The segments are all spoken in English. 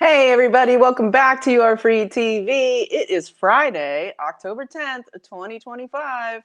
Hey everybody, welcome back to Your Free TV. It is Friday, October 10th, 2025.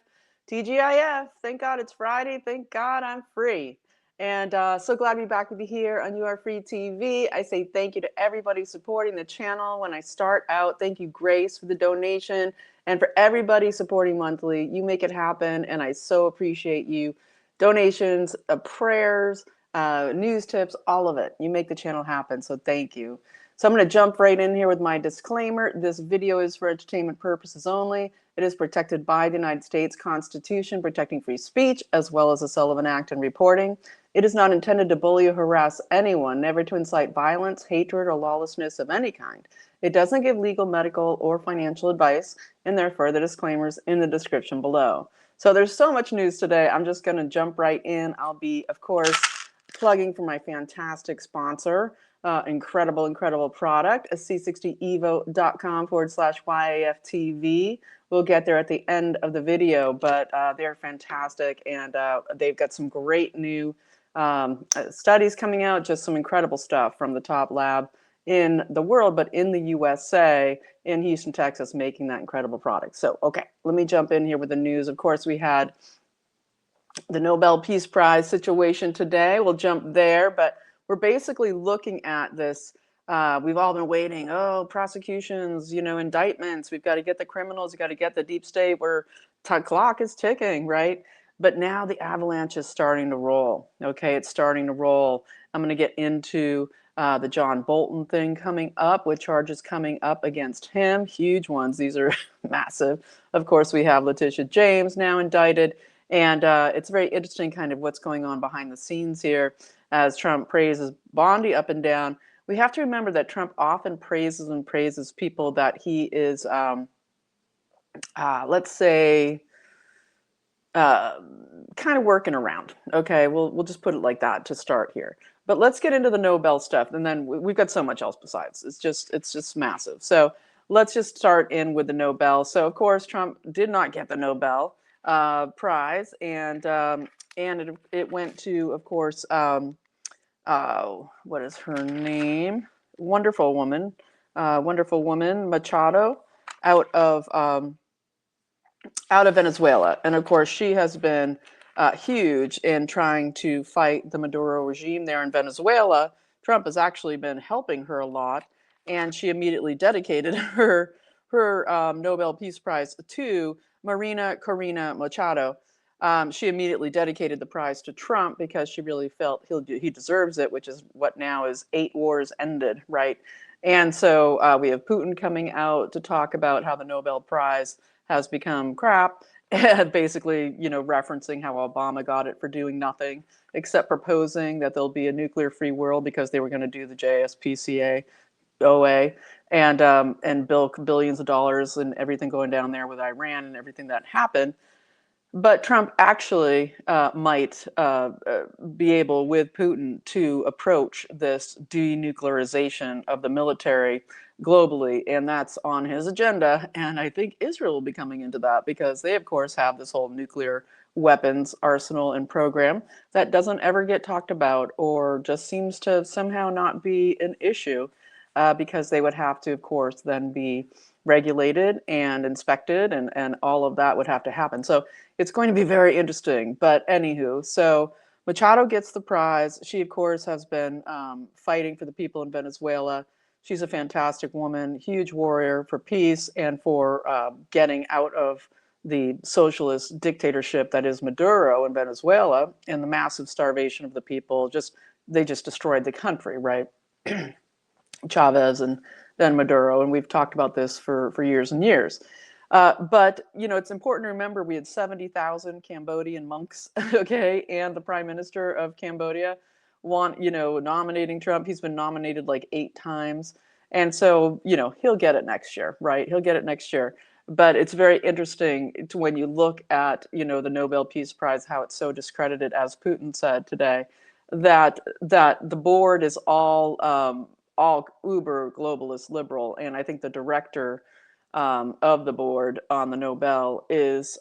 TGIF, thank God it's Friday. Thank God I'm free. And so glad to be back with you here on Your Free TV. I say thank you to everybody supporting the channel when I start out. Thank you, Grace, for the donation, and for everybody supporting monthly. You make it happen, and I so appreciate you. Donations, prayers, news tips, all of it. You make the channel happen, so thank you. So I'm going to jump right in here with my disclaimer. This video is for entertainment purposes only. It is protected by the United States Constitution, protecting free speech, as well as the Sullivan Act and reporting. It is not intended to bully or harass anyone, never to incite violence, hatred, or lawlessness of any kind. It doesn't give legal, medical, or financial advice, and there are further disclaimers in the description below. So there's so much news today. I'm just going to jump right in. I'll be, of course, plugging for my fantastic sponsor. Incredible product, c60evo.com/YAFTV. We'll get there at the end of the video, but they're fantastic, and they've got some great new studies coming out, just some incredible stuff from the top lab in the world, but in the USA, in Houston, Texas, making that incredible product. So, okay, let me jump in here with the news. Of course, we had the Nobel Peace Prize situation today. We'll jump there, but we're basically looking at this. We've all been waiting. Oh, prosecutions, indictments. We've got to get the criminals. We've got to get the deep state. Where clock is ticking, right? But now the avalanche is starting to roll. Okay, it's starting to roll. I'm going to get into the John Bolton thing coming up, with charges coming up against him. Huge ones. These are massive. Of course, we have Letitia James now indicted. And it's very interesting kind of what's going on behind the scenes here as Trump praises Bondi up and down. We have to remember that Trump often praises people that he is, let's say, kind of working around. Okay, we'll just put it like that to start here. But let's get into the Nobel stuff, and then we've got so much else besides. It's just massive. So let's just start in with the Nobel. So of course, Trump did not get the Nobel Prize, and it went to, of course, what is her name? Wonderful woman, Machado, out of Venezuela, and of course she has been huge in trying to fight the Maduro regime there in Venezuela. Trump has actually been helping her a lot, and she immediately dedicated her Nobel Peace Prize to Marina Corina Machado. She immediately dedicated the prize to Trump because she really felt he deserves it, which is what now is 8 wars ended, right? And so we have Putin coming out to talk about how the Nobel Prize has become crap, and basically, referencing how Obama got it for doing nothing except proposing that there'll be a nuclear-free world because they were going to do the JSPCA OA and billions of dollars and everything going down there with Iran and everything that happened. But Trump actually might be able, with Putin, to approach this denuclearization of the military globally, and that's on his agenda. And I think Israel will be coming into that because they, of course, have this whole nuclear weapons arsenal and program that doesn't ever get talked about, or just seems to somehow not be an issue because they would have to, of course, then be regulated and inspected, and all of that would have to happen. So it's going to be very interesting. But anywho, so Machado gets the prize. She, of course, has been fighting for the people in Venezuela. She's a fantastic woman, huge warrior for peace and for getting out of the socialist dictatorship that is Maduro in Venezuela, and the massive starvation of the people. They just destroyed the country, right? Chavez and then Maduro, and we've talked about this for years and years. But it's important to remember we had 70,000 Cambodian monks, okay, and the Prime Minister of Cambodia nominating Trump. He's been nominated like 8 times, and so he'll get it next year, right? He'll get it next year. But it's very interesting when you look at the Nobel Peace Prize, how it's so discredited, as Putin said today, that the board is all uber globalist liberal, and I think the director of the board on the Nobel is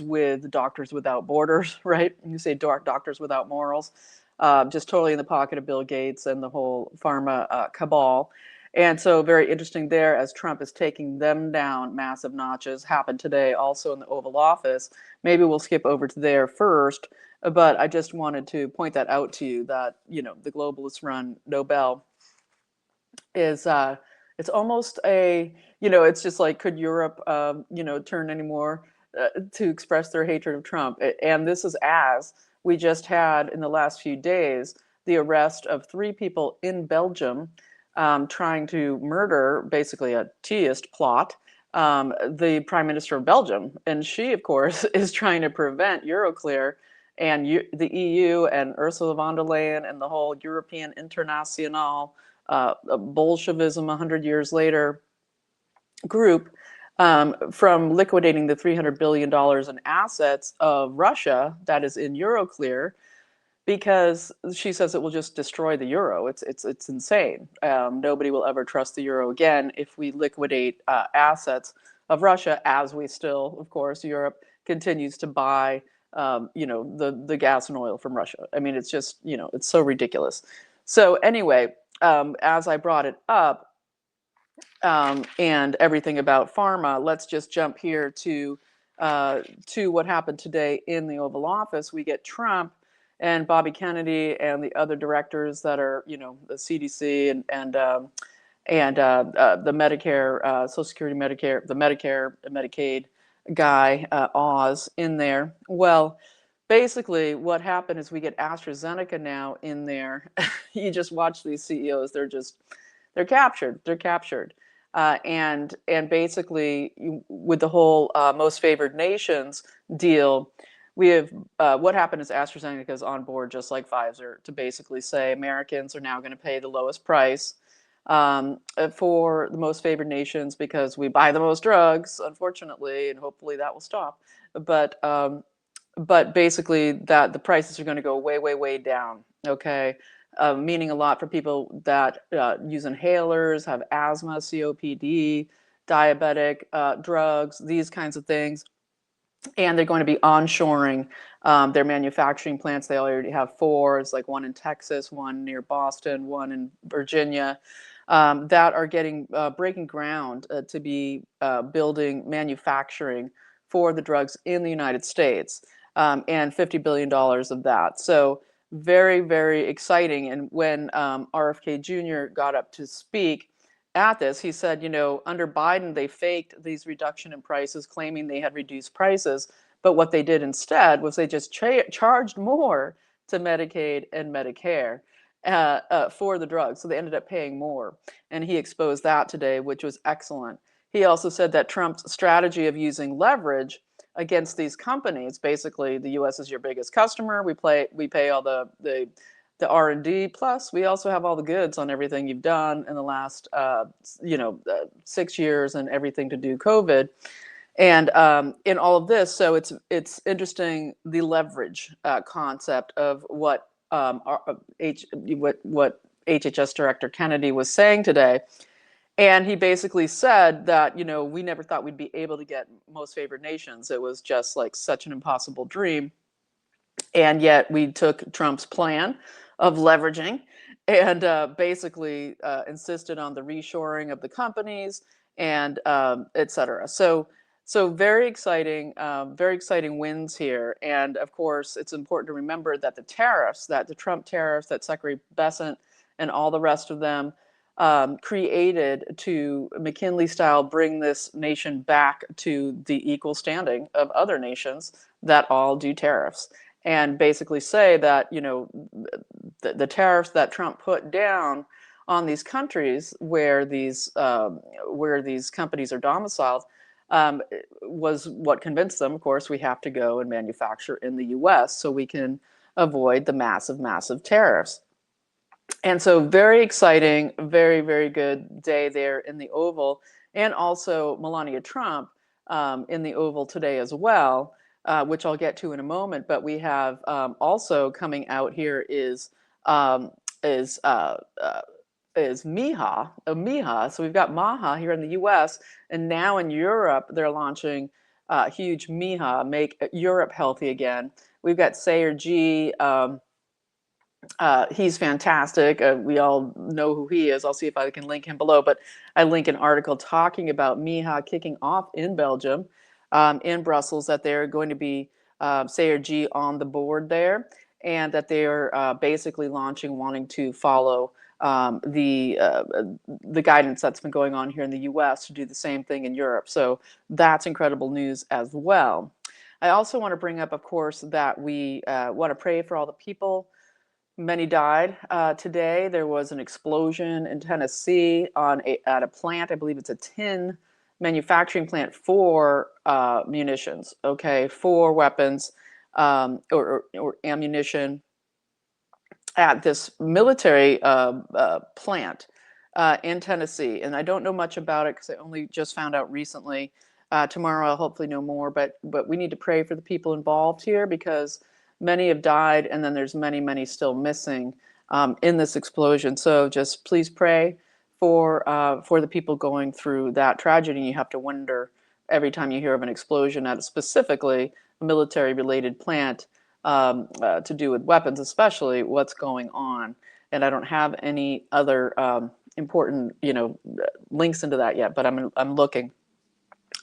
with Doctors Without Borders, right? You say Doctors Without Morals. just totally in the pocket of Bill Gates and the whole pharma cabal. And so very interesting there as Trump is taking them down massive notches. Happened today also in the Oval Office. Maybe we'll skip over to there first, but I just wanted to point that out to you that, the globalist run Nobel is it's almost it's just like, could Europe turn anymore to express their hatred of Trump? And this is as we just had in the last few days the arrest of 3 people in Belgium trying to murder, basically a teist plot, the Prime Minister of Belgium. And she, of course, is trying to prevent Euroclear and the EU and Ursula von der Leyen and the whole European International Bolshevism 100 years later group from liquidating the $300 billion in assets of Russia that is in Euroclear, because she says it will just destroy the euro. It's insane. Nobody will ever trust the euro again if we liquidate assets of Russia, as we still, of course, Europe continues to buy the gas and oil from Russia. I mean, it's just, it's so ridiculous. So anyway, as I brought it up, and everything about pharma, let's just jump here to what happened today in the Oval Office. We get Trump and Bobby Kennedy and the other directors that are, the CDC and the Medicare, Social Security, Medicare, the Medicare and Medicaid guy, Oz, in there. Well, basically what happened is we get AstraZeneca now in there. You just watch these CEOs, they're captured. And basically with the whole most favored nations deal, we have what happened is AstraZeneca is on board, just like Pfizer, to basically say Americans are now going to pay the lowest price for the most favored nations because we buy the most drugs, unfortunately, and hopefully that will stop. But basically that the prices are going to go way, way, way down. Okay. Meaning a lot for people that use inhalers, have asthma, COPD, diabetic drugs, these kinds of things. And they're going to be onshoring their manufacturing plants. They already have 4. It's like one in Texas, one near Boston, one in Virginia, that are breaking ground to be building manufacturing for the drugs in the United States, and $50 billion of that. So very, very exciting. And when RFK Jr. got up to speak at this, he said, under Biden, they faked these reduction in prices, claiming they had reduced prices. But what they did instead was they just charged more to Medicaid and Medicare for the drugs. So they ended up paying more. And he exposed that today, which was excellent. He also said that Trump's strategy of using leverage against these companies, basically the U.S. is your biggest customer. We pay all the R&D, plus we also have all the goods on everything you've done in the last 6 years and everything to do COVID, and in all of this. So it's interesting, the leverage concept of what HHS Director Kennedy was saying today. And he basically said that, we never thought we'd be able to get most favored nations. It was just like such an impossible dream. And yet we took Trump's plan of leveraging and basically insisted on the reshoring of the companies and et cetera. So very exciting wins here. And of course, it's important to remember that the Trump tariffs, that Secretary Bessent and all the rest of them created to McKinley style bring this nation back to the equal standing of other nations that all do tariffs, and basically say that the tariffs that Trump put down on these countries where these companies are domiciled was what convinced them, of course, we have to go and manufacture in the US so we can avoid the massive tariffs. And so very exciting, very, very good day there in the Oval. And also Melania Trump in the Oval today as well, which I'll get to in a moment. But we have also coming out here is MEHA, MEHA. So we've got MAHA here in the US, and now in Europe, they're launching huge MEHA, Make Europe Healthy Again. We've got Sayer G, He's fantastic. We all know who he is. I'll see if I can link him below. But I link an article talking about MEHA kicking off in Belgium, in Brussels, that they're going to be CRG on the board there, and that they are basically wanting to follow the guidance that's been going on here in the U.S. to do the same thing in Europe. So that's incredible news as well. I also want to bring up, of course, that we want to pray for all the people. Many died today. There was an explosion in Tennessee at a plant. I believe it's a tin manufacturing plant for munitions, okay, for weapons or ammunition at this military plant in Tennessee. And I don't know much about it because I only just found out recently. Tomorrow I'll hopefully know more, but we need to pray for the people involved here because many have died, and then there's many still missing in this explosion. So just please pray for the people going through that tragedy. You have to wonder every time you hear of an explosion at specifically a military-related plant to do with weapons, especially what's going on. And I don't have any other important, links into that yet, but I'm looking.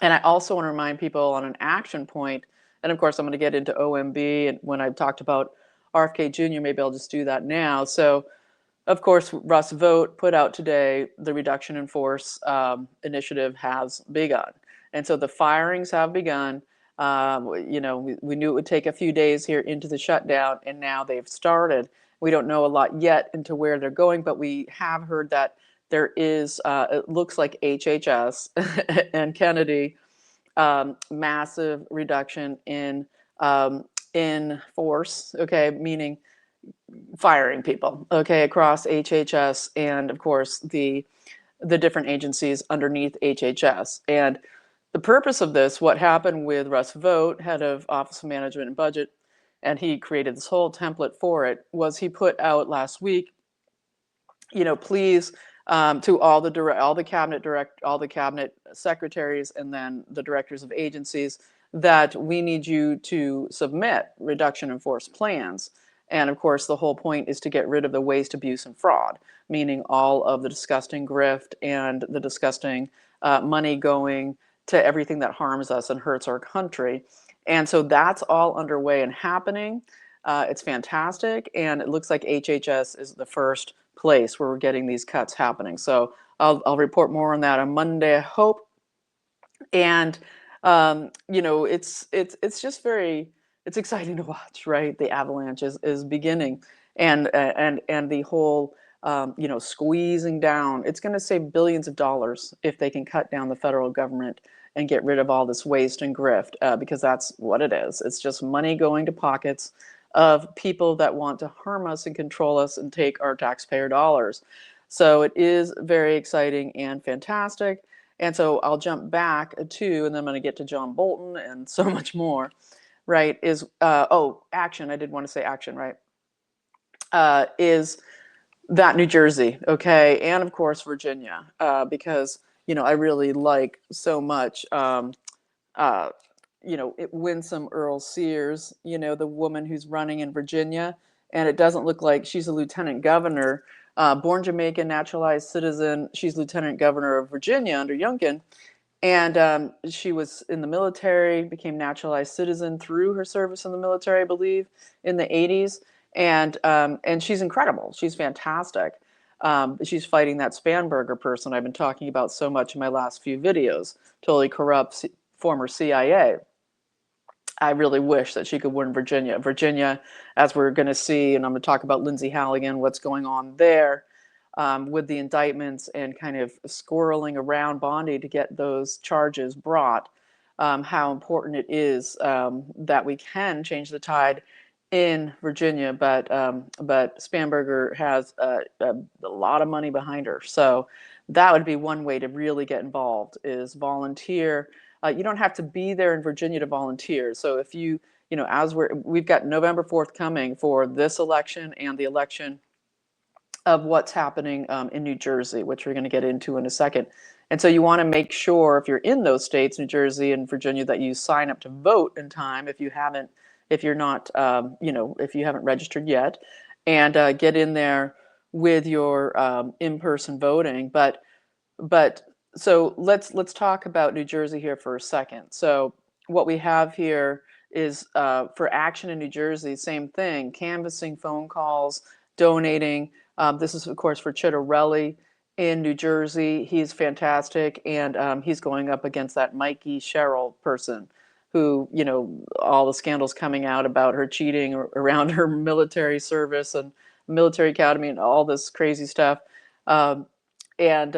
And I also want to remind people on an action point, and of course I'm going to get into OMB, and when I've talked about RFK Jr., maybe I'll just do that now. So of course, Russ Vogt put out today the reduction in force initiative has begun. And so the firings have begun. We knew it would take a few days here into the shutdown, and now they've started. We don't know a lot yet into where they're going, but we have heard that there is, it looks like HHS and Kennedy, massive reduction in force, okay, meaning firing people, okay, across HHS and of course the different agencies underneath HHS. And the purpose of this, what happened with Russ Vogt, head of Office of Management and Budget, and he created this whole template for it, was he put out last week, please, to all the cabinet secretaries and then the directors of agencies, that we need you to submit reduction in force plans. And of course, the whole point is to get rid of the waste, abuse, and fraud, meaning all of the disgusting grift and the disgusting money going to everything that harms us and hurts our country. And so that's all underway and happening. It's fantastic. And it looks like HHS is the first place where we're getting these cuts happening. So I'll report more on that on Monday, I hope. And it's just it's exciting to watch, right? The avalanche is beginning, and the whole squeezing down. It's going to save billions of dollars if they can cut down the federal government and get rid of all this waste and grift, because that's what it is. It's just money going to pockets of people that want to harm us and control us and take our taxpayer dollars. So it is very exciting and fantastic. And so I'll jump back to, and then I'm going to get to John Bolton and so much more, right, is, action, I did want to say action, right, is that New Jersey, okay, and of course Virginia, because, I really like so much, Winsome Earl Sears, the woman who's running in Virginia, and it doesn't look like she's a lieutenant governor, born Jamaican, naturalized citizen. She's lieutenant governor of Virginia under Youngkin, and she was in the military, became naturalized citizen through her service in the military, I believe, in the 80s, and she's incredible. She's fantastic. She's fighting that Spanberger person I've been talking about so much in my last few videos, totally corrupt former CIA. I really wish that she could win Virginia. Virginia, as we're going to see, and I'm going to talk about Lindsey Halligan, what's going on there with the indictments and kind of squirreling around Bondi to get those charges brought, how important it is that we can change the tide in Virginia. But Spanberger has a lot of money behind her. So that would be one way to really get involved, is volunteer. You don't have to be there in Virginia to volunteer. So if as we've got November 4th coming for this election and the election of what's happening in New Jersey, which we're going to get into in a second. And so you want to make sure, if you're in those states, New Jersey and Virginia, that you sign up to vote in time if you haven't registered yet. and get in there with your in-person voting. But so let's talk about New Jersey here for a second. So what we have here is for action in New Jersey, same thing: canvassing, phone calls, donating. This is of course for Chitterelli in New Jersey. He's fantastic, and he's going up against that Mikey Sherrill person, who, you know, all the scandals coming out about her cheating around her military service and military academy and all this crazy stuff. Um, and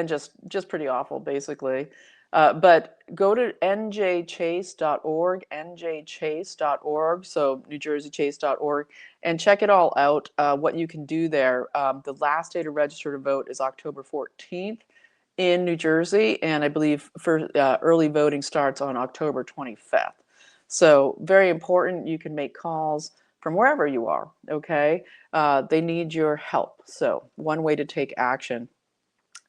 just pretty awful, basically. But go to njchase.org, njchase.org, so newjerseychase.org, and check it all out, what you can do there. The last day to register to vote is October 14th in New Jersey, and I believe for early voting starts on October 25th. So very important. You can make calls from wherever you are, okay? They need your help. So one way to take action.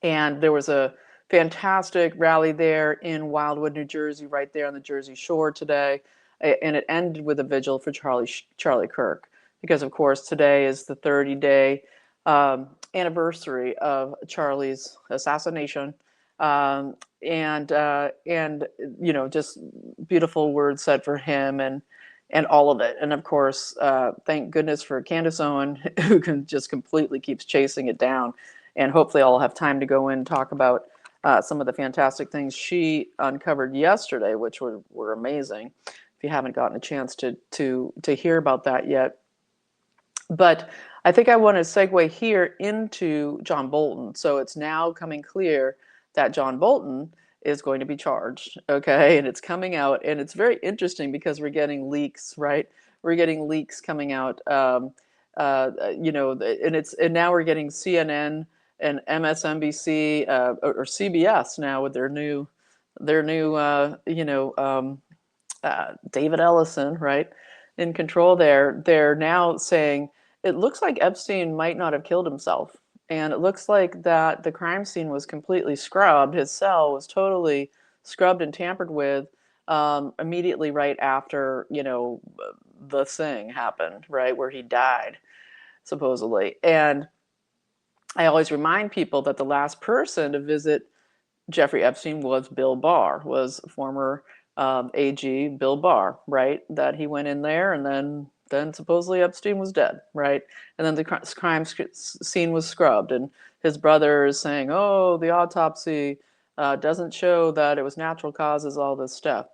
And there was a fantastic rally there in Wildwood, New Jersey, right there on the Jersey Shore today. And it ended with a vigil for Charlie Kirk, because of course today is the 30-day anniversary of Charlie's assassination. And you know, just beautiful words said for him, and all of it. And of course, thank goodness for Candace Owen, who can just completely keeps chasing it down. And hopefully I'll have time to go in and talk about some of the fantastic things she uncovered yesterday, which were amazing. If you haven't gotten a chance to hear about that yet. But I think I want to segue here into John Bolton. So it's now coming clear that John Bolton is going to be charged, okay? And it's coming out, and it's very interesting because we're getting leaks, right? We're getting leaks coming out, you know, and now we're getting CNN and MSNBC or CBS now with their new you know, David Ellison, right, in control there. They're now saying it looks like Epstein might not have killed himself. And it looks like that the crime scene was completely scrubbed. His cell was totally scrubbed and tampered with immediately right after, you know, the thing happened, right, where he died, supposedly. And I always remind people that the last person to visit Jeffrey Epstein was Bill Barr, was former AG Bill Barr, right? That he went in there, and then supposedly Epstein was dead, right? And then the crime scene was scrubbed, and his brother is saying, "Oh, the autopsy doesn't show that it was natural causes," all this stuff.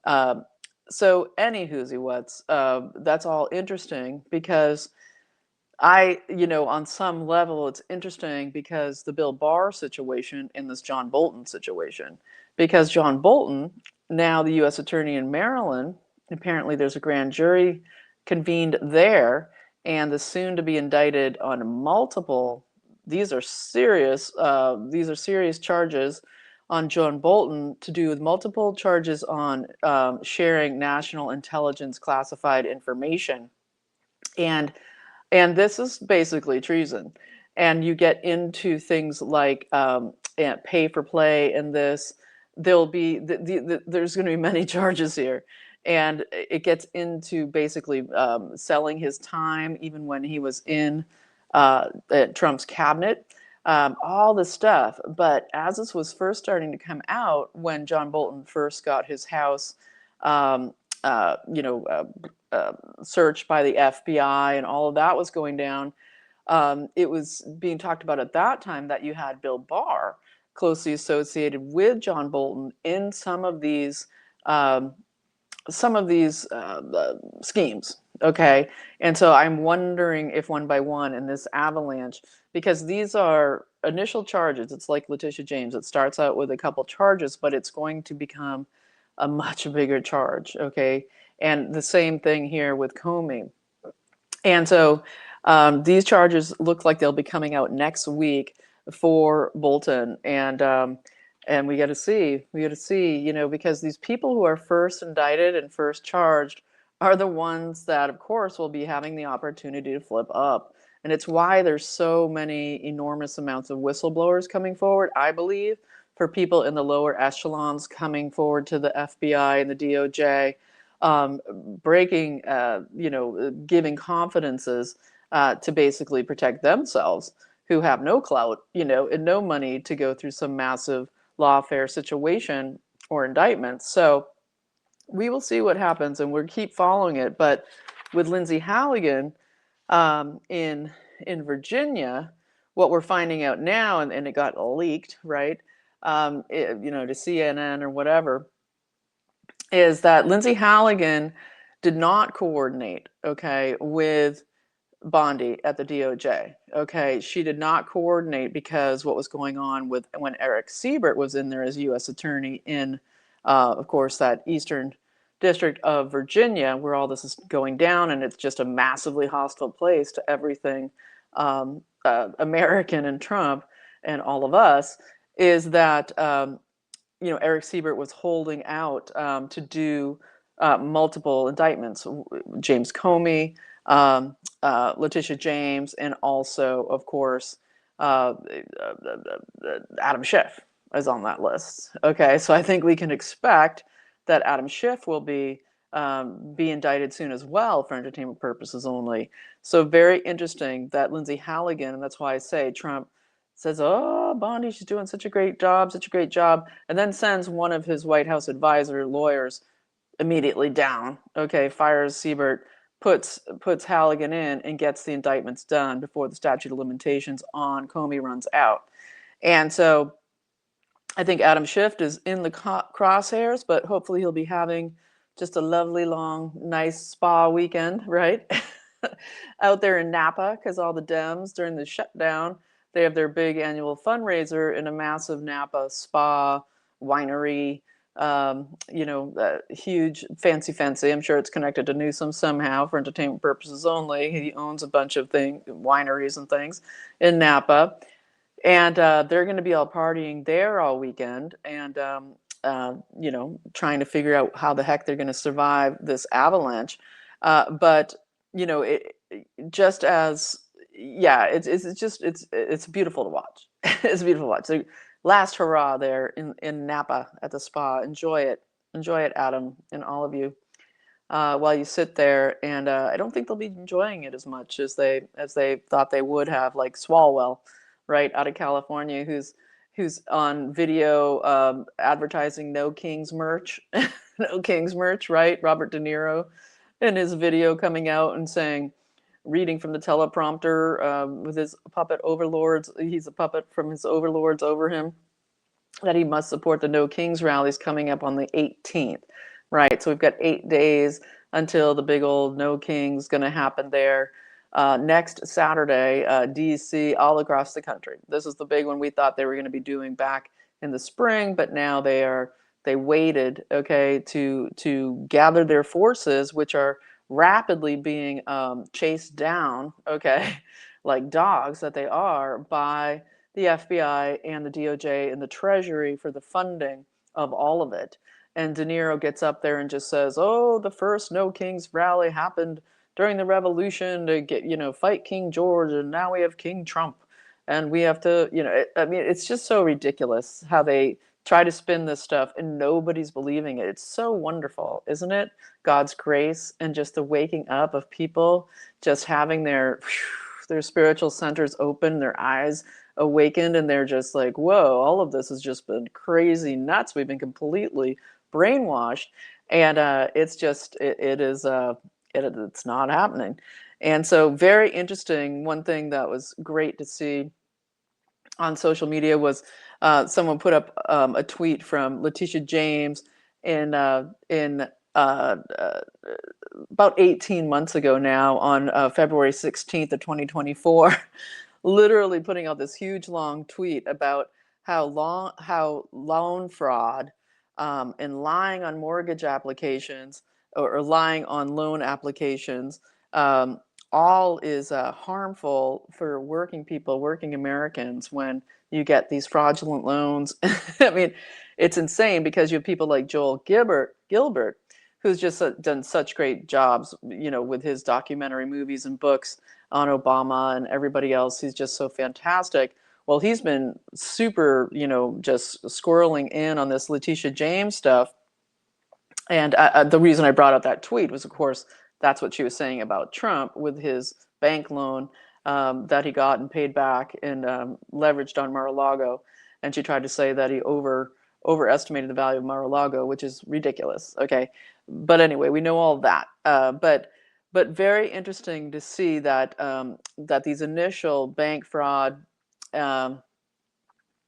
So, anywho's what's, that's all interesting because you know, on some level, it's interesting because the Bill Barr situation and this John Bolton situation, because John Bolton, now the U.S. Attorney in Maryland, apparently there's a grand jury convened there, and the soon to be indicted on multiple, these are serious charges on John Bolton, to do with multiple charges on sharing national intelligence classified information. And this is basically treason. And you get into things like pay for play, and this, there'll be, there's going to be many charges here. And it gets into basically selling his time, even when he was in Trump's cabinet, all this stuff. But as this was first starting to come out, when John Bolton first got his house, you know, searched by the FBI and all of that was going down, it was being talked about at that time that you had Bill Barr closely associated with John Bolton in some of these schemes. Okay, and so I'm wondering if one by one in this avalanche, because these are initial charges. It's like Letitia James. It starts out with a couple charges, but it's going to become a much bigger charge. Okay, and the same thing here with Comey. And so these charges look like they'll be coming out next week for Bolton, and we got to see, you know, because these people who are first indicted and first charged are the ones that, of course, will be having the opportunity to flip up. And it's why there's so many enormous amounts of whistleblowers coming forward, I believe, for people in the lower echelons coming forward to the FBI and the DOJ, breaking, you know, giving confidences to basically protect themselves, who have no clout, and no money to go through some massive lawfare situation or indictments. So we will see what happens, and we'll keep following it. But with Lindsey Halligan in Virginia, what we're finding out now, and it got leaked, right, to CNN or whatever, is that Lindsey Halligan did not coordinate, okay, with Bondi at the DOJ. Okay, she did not coordinate because what was going on with when Eric Siebert was in there as U.S. attorney in, of course, that Eastern District of Virginia, where all this is going down, and it's just a massively hostile place to everything American and Trump and all of us. Is that Eric Siebert was holding out to do multiple indictments, James Comey, Letitia James, and also, of course, Adam Schiff is on that list. Okay, so I think we can expect that Adam Schiff will be indicted soon as well for entertainment purposes only. So very interesting that Lindsey Halligan, and that's why I say Trump says, "Oh, Bondi, she's doing such a great job, and then sends one of his White House advisor lawyers immediately down. Okay, fires Siebert, puts Halligan in, and gets the indictments done before the statute of limitations on Comey runs out. And so I think Adam Schiff is in the crosshairs, but hopefully he'll be having just a lovely, long, nice spa weekend, right? Out there in Napa, because all the Dems during the shutdown, they have their big annual fundraiser in a massive Napa spa winery, huge, fancy. I'm sure it's connected to Newsom somehow for entertainment purposes only. He owns a bunch of wineries and things in Napa. And they're going to be all partying there all weekend and, trying to figure out how the heck they're going to survive this avalanche. But it's beautiful to watch. It's beautiful to watch. So last hurrah there in Napa at the spa. Enjoy it, Adam, and all of you, while you sit there. And I don't think they'll be enjoying it as much as they thought they would have, like Swalwell, right, out of California, who's on video advertising No Kings merch, No Kings merch, right? Robert De Niro in his video coming out and saying, reading from the teleprompter with his puppet overlords, he's a puppet from his overlords over him, that he must support the No Kings rallies coming up on the 18th, right? So we've got 8 days until the big old No Kings going to happen there. Next Saturday, DC, all across the country. This is the big one we thought they were going to be doing back in the spring, but now they waited, okay, to gather their forces, which are rapidly being chased down, okay, like dogs that they are, by the FBI and the DOJ and the Treasury for the funding of all of it. And De Niro gets up there and just says, "Oh, the first No Kings rally happened during the revolution to get, fight King George, and now we have King Trump, and we have to, it's just so ridiculous how they try to spin this stuff and nobody's believing it. It's so wonderful, isn't it? God's grace and just the waking up of people just having their spiritual centers open, their eyes awakened, and they're just like, whoa, all of this has just been crazy nuts. We've been completely brainwashed, and it's not happening. And so very interesting. One thing that was great to see on social media was someone put up a tweet from Letitia James in about 18 months ago now, on February 16th of 2024, literally putting out this huge long tweet about how loan fraud and lying on mortgage applications, or lying on loan applications, all is harmful for working people, working Americans, when you get these fraudulent loans. I mean, it's insane, because you have people like Joel Gilbert, who's just done such great jobs, with his documentary movies and books on Obama and everybody else. He's just so fantastic. Well, he's been super, just squirreling in on this Letitia James stuff. And the reason I brought up that tweet was, of course, that's what she was saying about Trump with his bank loan that he got and paid back and leveraged on Mar-a-Lago. And she tried to say that he overestimated the value of Mar-a-Lago, which is ridiculous. Okay, but anyway, we know all that. But very interesting to see that that these initial bank fraud um,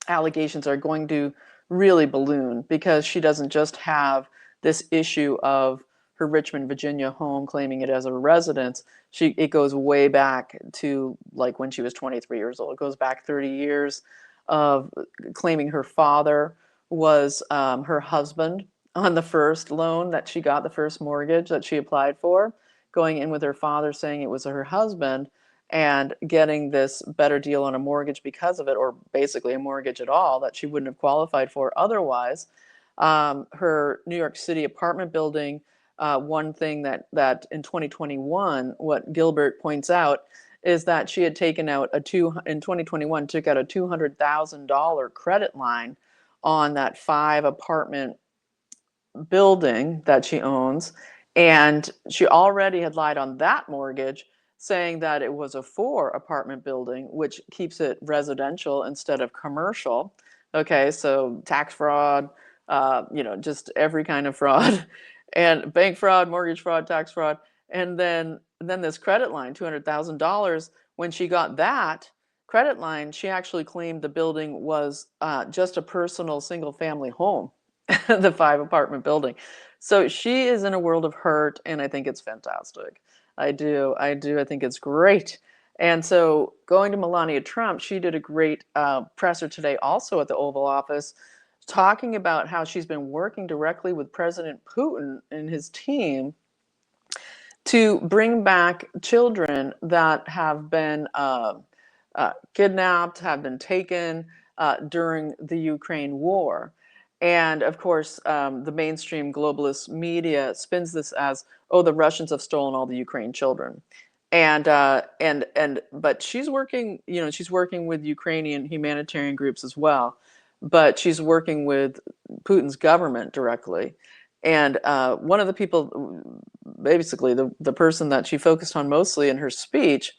allegations are going to really balloon, because she doesn't just have this issue of her Richmond, Virginia home, claiming it as a residence. It goes way back to like when she was 23 years old. It goes back 30 years of claiming her father was her husband on the first loan that she got, the first mortgage that she applied for, going in with her father saying it was her husband, and getting this better deal on a mortgage because of it, or basically a mortgage at all that she wouldn't have qualified for otherwise. Her New York City apartment building, one thing that in 2021, what Gilbert points out is that she had taken out in 2021, took out a $200,000 credit line on that 5 apartment building that she owns. And she already had lied on that mortgage, saying that it was a 4 apartment building, which keeps it residential instead of commercial. Okay, so tax fraud, just every kind of fraud, and bank fraud, mortgage fraud, tax fraud. And then this credit line, $200,000. When she got that credit line, she actually claimed the building was just a personal single family home, the 5 apartment building. So she is in a world of hurt, and I think it's fantastic. I do. I think it's great. And so going to Melania Trump, she did a great presser today also at the Oval Office, talking about how she's been working directly with President Putin and his team to bring back children that have been kidnapped, have been taken during the Ukraine war. And of course, the mainstream globalist media spins this as, oh, the Russians have stolen all the Ukraine children. But she's working, she's working with Ukrainian humanitarian groups as well, but she's working with Putin's government directly. And one of the people, basically the person that she focused on mostly in her speech,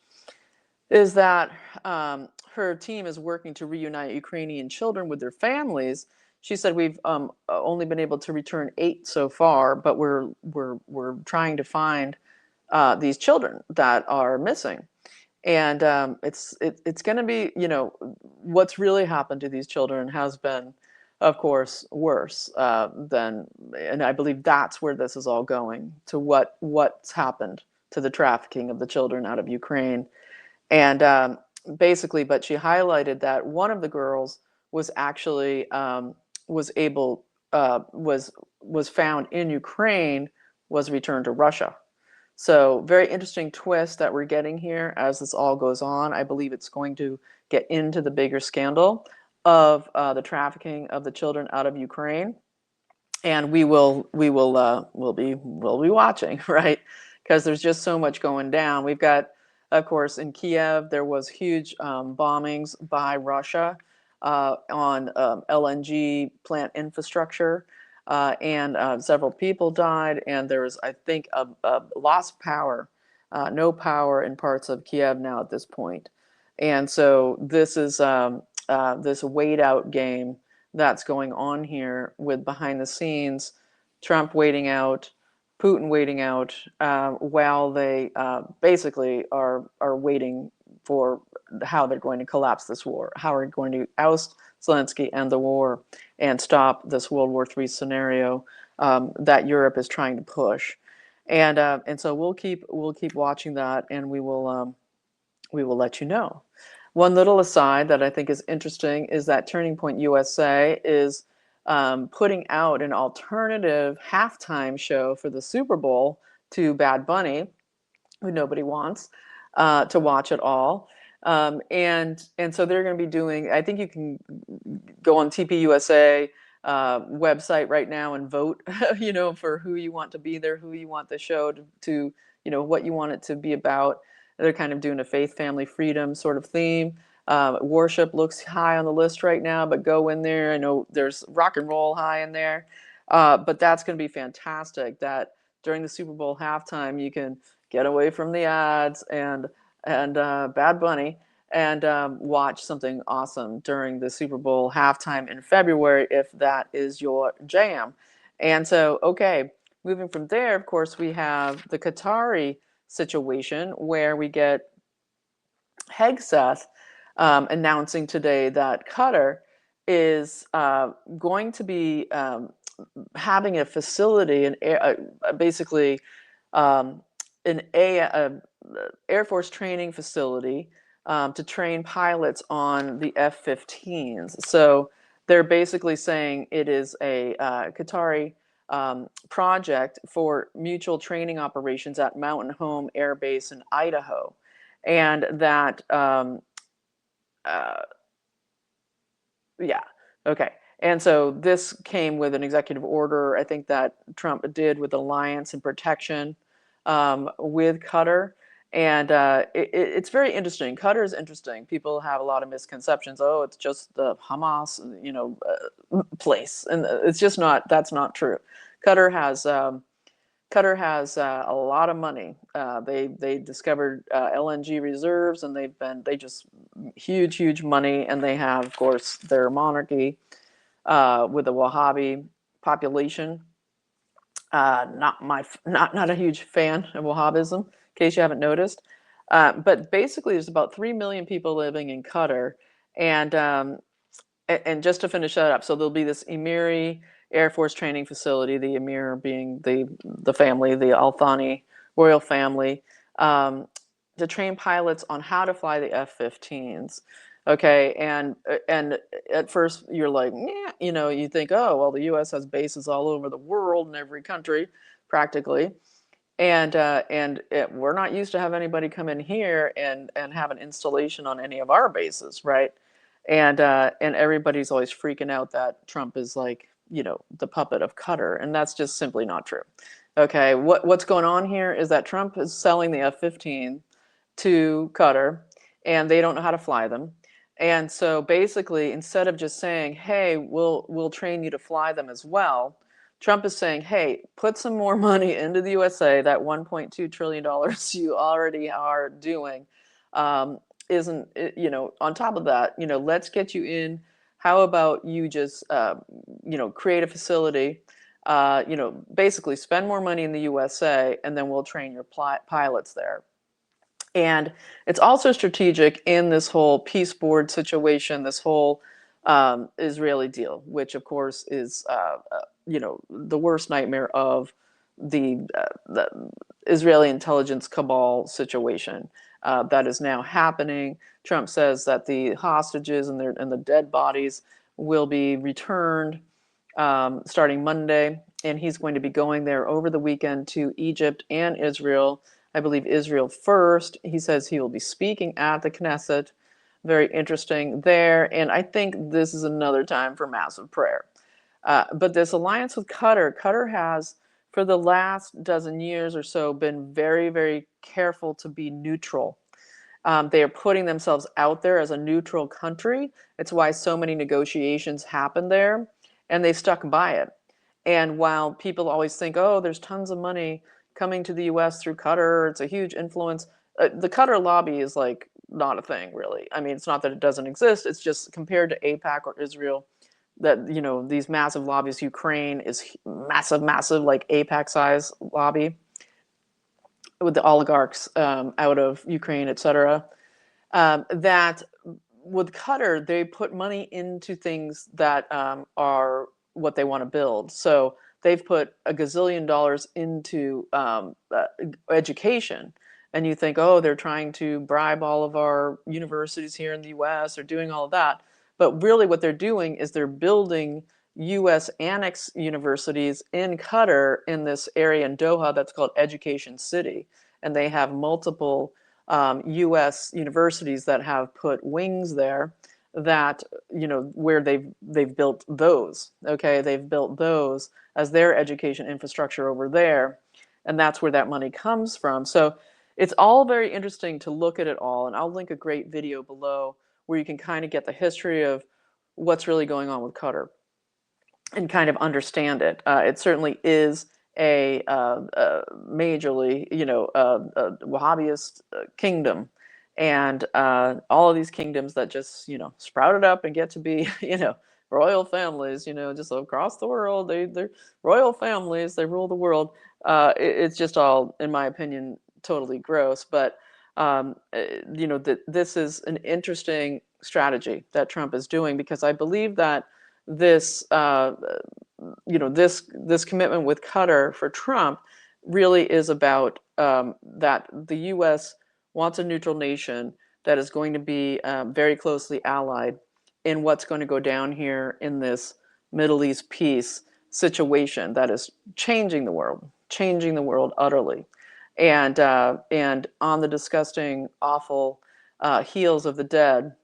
is that her team is working to reunite Ukrainian children with their families. She said, we've only been able to return 8 so far, but we're trying to find these children that are missing. And it's going to be, what's really happened to these children has been, of course, worse and I believe that's where this is all going, to what's happened to the trafficking of the children out of Ukraine. And basically, but she highlighted that one of the girls was actually was found in Ukraine, was returned to Russia. So very interesting twist that we're getting here as this all goes on. I believe it's going to get into the bigger scandal of the trafficking of the children out of Ukraine, and we'll be watching, right? Because there's just so much going down. We've got, of course, in Kiev, there was huge bombings by Russia on LNG plant infrastructure, and several people died, and there was, I think, a lost power, no power in parts of Kiev now at this point. And so this is this wait out game that's going on here, with behind the scenes Trump waiting out, Putin waiting out, while they basically are waiting for how they're going to collapse this war, how are going to oust Zelensky and the war, and stop this World War III scenario that Europe is trying to push. And so we'll keep watching that, and we will let you know. One little aside that I think is interesting is that Turning Point USA is putting out an alternative halftime show for the Super Bowl to Bad Bunny, who nobody wants to watch at all. And so they're going to be doing, I think you can go on TPUSA website right now and vote, for who you want to be there, who you want the show to what you want it to be about. They're kind of doing a faith, family, freedom sort of theme. Worship looks high on the list right now, but go in there. I know there's rock and roll high in there, but that's going to be fantastic. That during the Super Bowl halftime, you can get away from the ads and and Bad Bunny, and watch something awesome during the Super Bowl halftime in February if that is your jam. And so, okay, moving from there, of course, we have the Qatari situation where we get Hegseth announcing today that Qatar is going to be having a facility, basically an Air Force training facility to train pilots on the F-15s. So they're basically saying it is a Qatari project for mutual training operations at Mountain Home Air Base in Idaho. And that, yeah, okay. And so this came with an executive order, I think that Trump did with alliance and protection with Qatar. And it's very interesting. Qatar is interesting. People have a lot of misconceptions. Oh, it's just the Hamas, place, and it's just not. That's not true. Qatar has a lot of money. They discovered LNG reserves, and they just huge money, and they have, of course, their monarchy with a Wahhabi population. Not a huge fan of Wahhabism, in case you haven't noticed. But basically, there's about 3 million people living in Qatar, and just to finish that up, so there'll be this Emiri Air Force training facility, the Emir being the family, the Al Thani royal family, to train pilots on how to fly the F-15s. Okay, and at first you're like, yeah, you think, oh, well, the U.S. has bases all over the world in every country, practically, and we're not used to have anybody come in here and have an installation on any of our bases, right? And everybody's always freaking out that Trump is like, the puppet of Qatar, and that's just simply not true. Okay, what's going on here is that Trump is selling the F-15 to Qatar, and they don't know how to fly them. And so basically, instead of just saying, "Hey, we'll train you to fly them as well," Trump is saying, "Hey, put some more money into the USA. That $1.2 trillion you already are doing isn't, on top of that, let's get you in. How about you just, create a facility, basically spend more money in the USA, and then we'll train your pilots there." And it's also strategic in this whole peace board situation, this whole Israeli deal, which of course is, the worst nightmare of the Israeli intelligence cabal situation that is now happening. Trump says that the hostages and the dead bodies will be returned starting Monday, and he's going to be going there over the weekend to Egypt and Israel. I believe Israel first. He says he will be speaking at the Knesset. Very interesting there. And I think this is another time for massive prayer. But this alliance with Qatar has, for the last dozen years or so, been very, very careful to be neutral. They are putting themselves out there as a neutral country. It's why so many negotiations happen there, and they stuck by it. And while people always think, oh, there's tons of money coming to the U.S. through Qatar, it's a huge influence. The Qatar lobby is like not a thing, really. I mean, it's not that it doesn't exist. It's just compared to AIPAC or Israel, that these massive lobbies. Ukraine is massive, like AIPAC size lobby with the oligarchs out of Ukraine, etc. That with Qatar, they put money into things that are what they want to build. So they've put a gazillion dollars into education. And you think, oh, they're trying to bribe all of our universities here in the US, they're doing all of that. But really what they're doing is they're building US annex universities in Qatar, in this area in Doha that's called Education City. And they have multiple US universities that have put wings there, that where they've built those. Okay, they've built those as their education infrastructure over there, and that's where that money comes from. So it's all very interesting to look at it all, and I'll link a great video below where you can kind of get the history of what's really going on with Qatar and kind of understand it. It certainly is a majorly, Wahhabist kingdom, and all of these kingdoms that just, sprouted up and get to be, royal families, just across the world. They're royal families. They rule the world. It's just all, in my opinion, totally gross. But this is an interesting strategy that Trump is doing, because I believe that this, this commitment with Qatar for Trump really is about that the U.S. wants a neutral nation that is going to be very closely allied in what's going to go down here in this Middle East peace situation that is changing the world utterly. And on the disgusting, awful heels of the dead,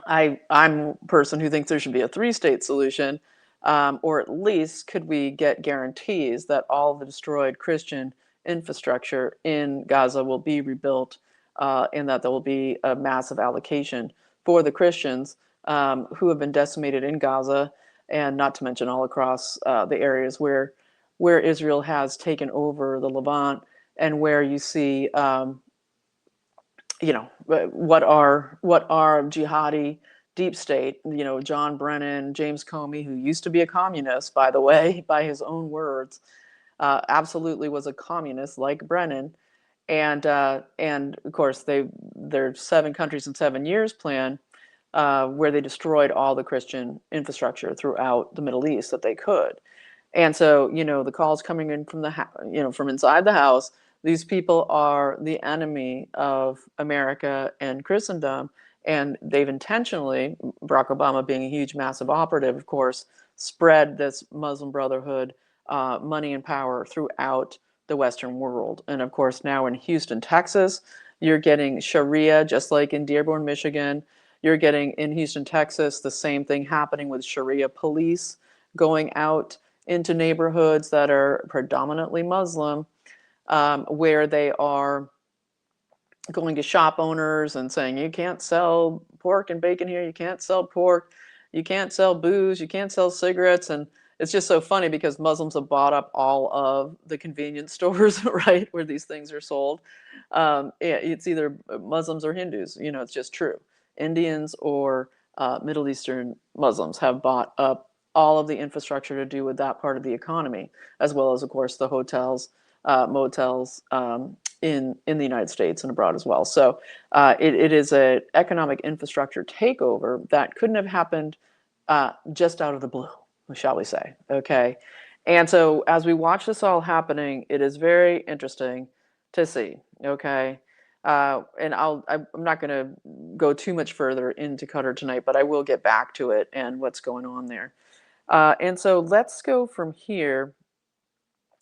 I'm a person who thinks there should be a three-state solution, or at least could we get guarantees that all the destroyed Christian infrastructure in Gaza will be rebuilt, and that there will be a massive allocation for the Christians who have been decimated in Gaza, and not to mention all across the areas where Israel has taken over the Levant, and where you see what are jihadi deep state, John Brennan, James Comey, who used to be a communist, by the way, by his own words, absolutely was a communist like Brennan. And of course their 7 countries in 7 years plan, where they destroyed all the Christian infrastructure throughout the Middle East that they could. And so, the calls coming in from from inside the house, these people are the enemy of America and Christendom. And they've intentionally, Barack Obama being a huge, massive operative, of course, spread this Muslim Brotherhood money and power throughout the Western world. And of course, now in Houston, Texas, you're getting Sharia, just like in Dearborn, Michigan. You're getting in Houston, Texas, the same thing happening with Sharia police going out into neighborhoods that are predominantly Muslim, where they are going to shop owners and saying, you can't sell pork and bacon here, you can't sell pork, you can't sell booze, you can't sell cigarettes. And it's just so funny because Muslims have bought up all of the convenience stores, right, where these things are sold. It's either Muslims or Hindus, it's just true. Indians or Middle Eastern Muslims have bought up all of the infrastructure to do with that part of the economy, as well as, of course, the hotels, motels in the United States and abroad as well. So it is an economic infrastructure takeover that couldn't have happened just out of the blue, shall we say? Okay, and so as we watch this all happening, it is very interesting to see. Okay. And I'm not going to go too much further into Qatar tonight, but I will get back to it and what's going on there. And so let's go from here.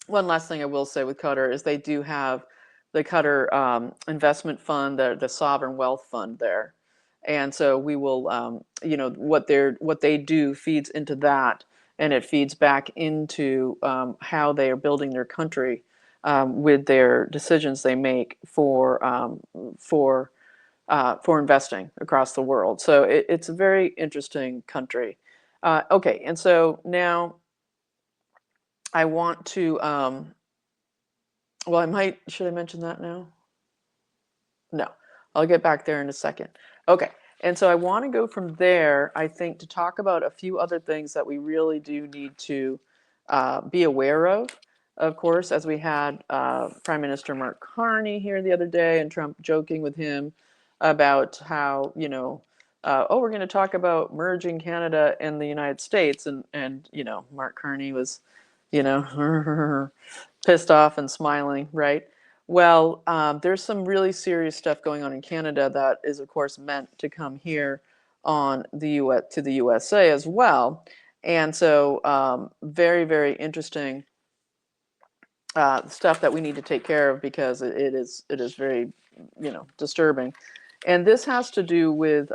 One last thing I will say with Qatar is they do have the Qatar investment fund, the sovereign wealth fund there. And so we will, what they do feeds into that, and it feeds back into how they are building their country with their decisions they make for investing across the world. So it's a very interesting country. Okay, and so now I want to, well, should I mention that now? No, I'll get back there in a second. Okay, and so I want to go from there, I think, to talk about a few other things that we really do need to be aware of course, as we had Prime Minister Mark Carney here the other day, and Trump joking with him about how, oh, we're going to talk about merging Canada and the United States. And Mark Carney was, pissed off and smiling, right? Well, there's some really serious stuff going on in Canada that is, of course, meant to come here on the to the USA as well. And so very, very interesting stuff that we need to take care of, because it is very, disturbing. And this has to do with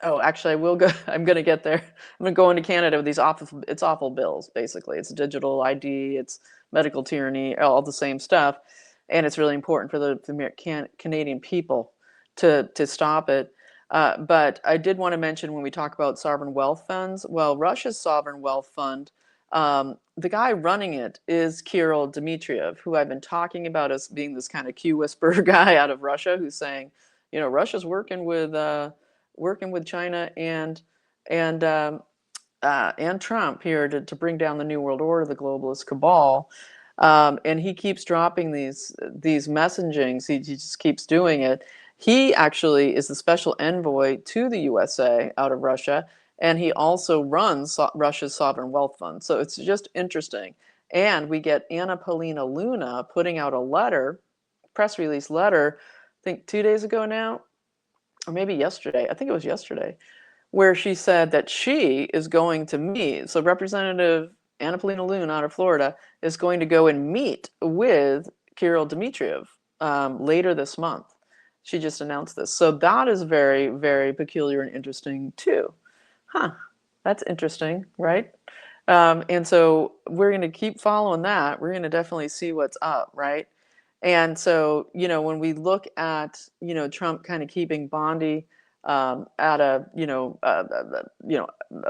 oh, actually, I will go. I'm going to get there. I'm going to go into Canada with these awful bills. Basically, it's digital ID, it's medical tyranny, all the same stuff, and it's really important for the Canadian people to stop it. But I did want to mention, when we talk about sovereign wealth funds, well, Russia's sovereign wealth fund The guy running it is Kirill Dmitriev, who I've been talking about as being this kind of Q whisperer guy out of Russia, who's saying, Russia's working with China and and Trump here to bring down the New World Order, the globalist cabal. And he keeps dropping these messagings. He just keeps doing it. He actually is the special envoy to the USA out of Russia, and he also runs Russia's sovereign wealth fund. So it's just interesting. And we get Anna Polina Luna putting out a letter, press release letter, I think 2 days ago now, or maybe yesterday. I think it was yesterday, where she said that she is going to meet. So Representative Anna Polina Luna out of Florida is going to go and meet with Kirill Dmitriev later this month. She just announced this. So that is very, very peculiar and interesting too. Huh, that's interesting, right? And so we're going to keep following that. We're going to definitely see what's up, right? And so, when we look at, Trump kind of keeping Bondi at a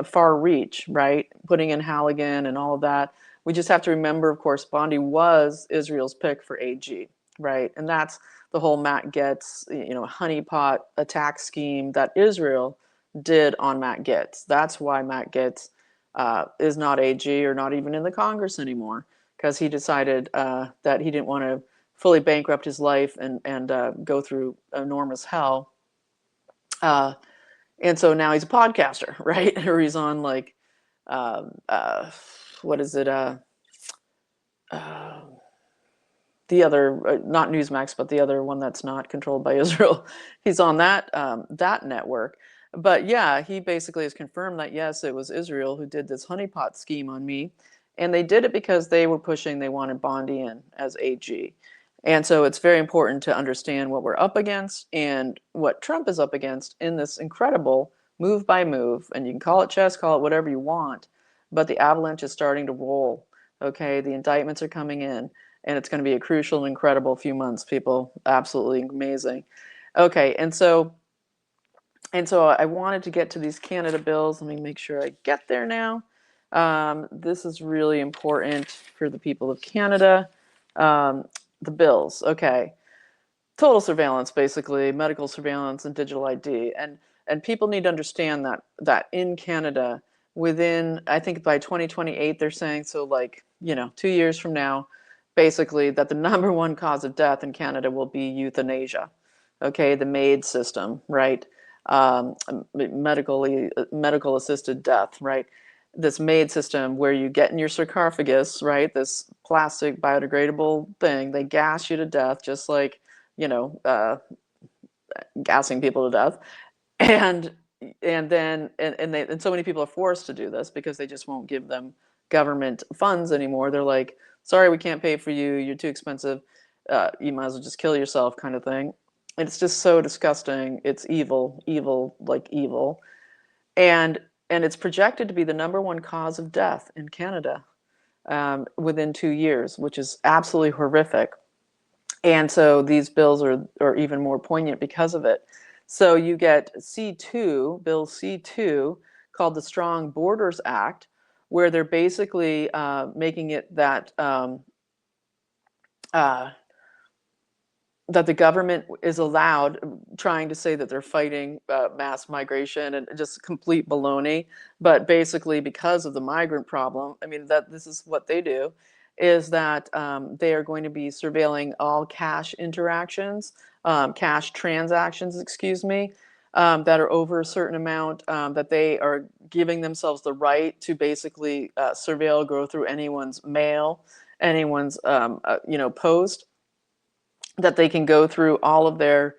far reach, right? Putting in Halligan and all of that. We just have to remember, of course, Bondi was Israel's pick for AG, right? And that's the whole Matt Gaetz, honeypot attack scheme that Israel did on Matt Gaetz. That's why Matt Gaetz is not AG or not even in the Congress anymore, because he decided that he didn't want to fully bankrupt his life and go through enormous hell. And so now he's a podcaster, right? Or he's on what is it? The other, not Newsmax, but the other one that's not controlled by Israel. He's on that network. But yeah, he basically has confirmed that, yes, it was Israel who did this honeypot scheme on me. And they did it because they wanted Bondi in as AG. And so it's very important to understand what we're up against and what Trump is up against in this incredible move by move. And you can call it chess, call it whatever you want, but the avalanche is starting to roll. Okay, the indictments are coming in, and it's going to be a crucial and incredible few months, people. Absolutely amazing. Okay, and so I wanted to get to these Canada bills. Let me make sure I get there now. This is really important for the people of Canada. The bills, okay. Total surveillance, basically, medical surveillance and digital ID. And people need to understand that in Canada, within, I think by 2028, they're saying, so 2 years from now, basically, that the number one cause of death in Canada will be euthanasia. Okay, the MAID system, right? Medical assisted death, right? This MAID system where you get in your sarcophagus, right? This plastic biodegradable thing, they gas you to death, just like, gassing people to death. And so many people are forced to do this because they just won't give them government funds anymore. They're like, sorry, we can't pay for you. You're too expensive. You might as well just kill yourself, kind of thing. It's just so disgusting. It's evil, like evil. And it's projected to be the number one cause of death in Canada within 2 years, which is absolutely horrific. And so these bills are even more poignant because of it. So you get C2, Bill C2, called the Strong Borders Act, where they're basically making it that that the government is allowed, trying to say that they're fighting mass migration and just complete baloney. But basically, because of the migrant problem, I mean, that this is what they do, is that they are going to be surveilling all cash interactions, cash transactions, excuse me, that are over a certain amount, that they are giving themselves the right to basically surveil, go through anyone's mail, anyone's post, that they can go through all of their